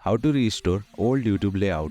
How to restore old YouTube layout.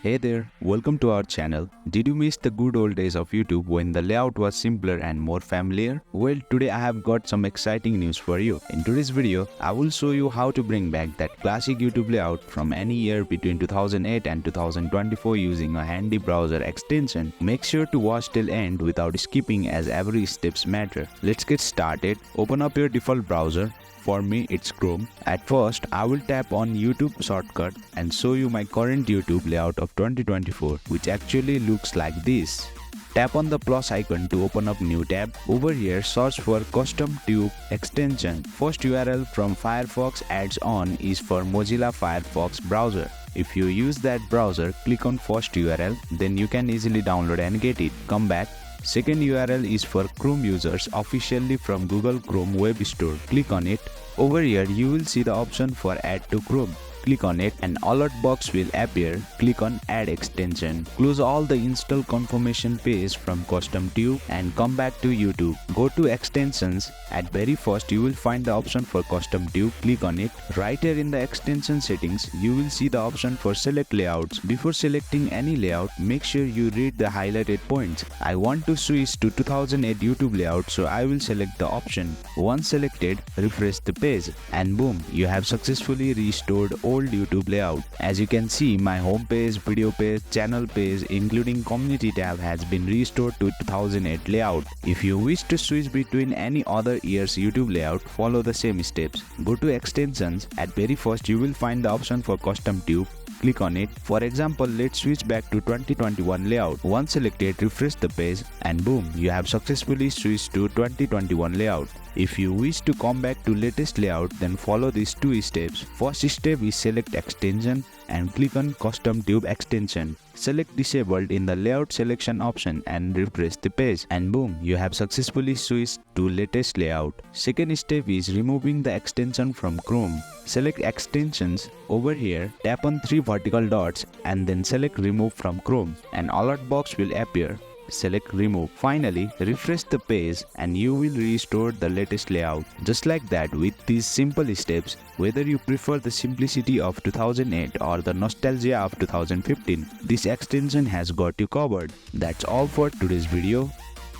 Hey there, welcome to our channel. Did you miss the good old days of YouTube when the layout was simpler and more familiar? Well, today I have got some exciting news for you. In today's video, I will show you how to bring back that classic YouTube layout from any year between 2008 and 2024 using a handy browser extension. Make sure to watch till end without skipping as every steps matter. Let's get started. Open up your default browser. For me, it's Chrome. At first, I will tap on YouTube shortcut and show you my current YouTube layout of 2024, which actually looks like this. Tap on the plus icon to open up new tab. Over here, search for custom tube extension. First URL from Firefox adds on is for Mozilla Firefox browser. If you use that browser, click on first URL, then you can easily download and get it. Come back. Second URL is for Chrome users officially from Google Chrome Web Store. Click on it. Over here you will see the option for add to Chrome. Click on it, an alert box will appear. Click on add extension. Close all the install confirmation page from custom tube and come back to YouTube. Go to extensions. At very first you will find the option for custom tube. Click on it. Right here in the extension settings you will see the option for select layouts. Before selecting any layout, make sure you read the highlighted points. I want to switch to 2008 YouTube layout, so I will select the option. Once selected, refresh the page and boom, you have successfully restored old YouTube layout. As you can see, my home page, video page, channel page including community tab has been restored to 2008 layout. If you wish to switch between any other year's YouTube layout, follow the same steps. Go to extensions. At very first you will find the option for custom tube. Click on it. For example, let's switch back to 2021 layout. Once selected, refresh the page and boom, you have successfully switched to 2021 layout. If you wish to come back to latest layout, then follow these two steps. First step is select extension and click on custom tube extension. Select disabled in the layout selection option and refresh the page and boom, you have successfully switched to latest layout. Second step is removing the extension from Chrome. Select extensions. Over here, tap on three vertical dots and then select remove from Chrome. An alert box will appear. Select remove. Finally, refresh the page and you will restore the latest layout. Just like that, with these simple steps, whether you prefer the simplicity of 2008 or the nostalgia of 2015, this extension has got you covered. That's all for today's video.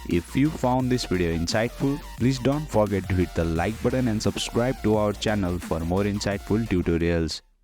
If you found this video insightful, please don't forget to hit the like button and subscribe to our channel for more insightful tutorials.